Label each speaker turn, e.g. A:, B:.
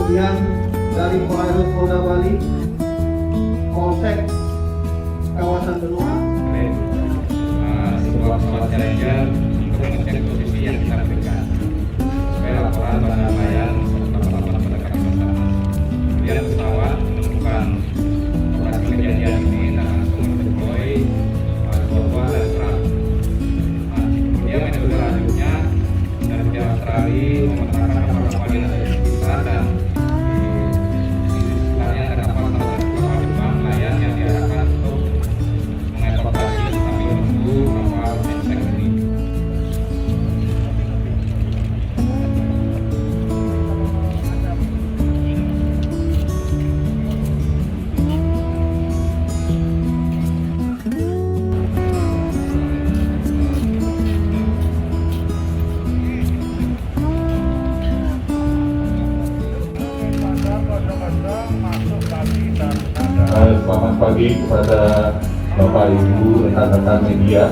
A: kemudian dari Polres Polda Bali, Polsek kawasan Benua.
B: Sebuah pesawat Challenger untuk mengecek posisi yang kita berikan supaya laporan pada nelayan serta laporan pada kami bersama. Kemudian pesawat menemukan lokasi kejadian ini dan langsung mendeploy Volvo dan truk. Kemudian metode lanjutnya dari pihak Australia memetakan kapal yang ada di sekitar dan di sekitarnya ada kapal Jepang nelayan yang diarahkan untuk mengevakuasi sambil menunggu kapal insek ini.
C: Selamat pagi kepada Bapak Ibu rekan-rekan media.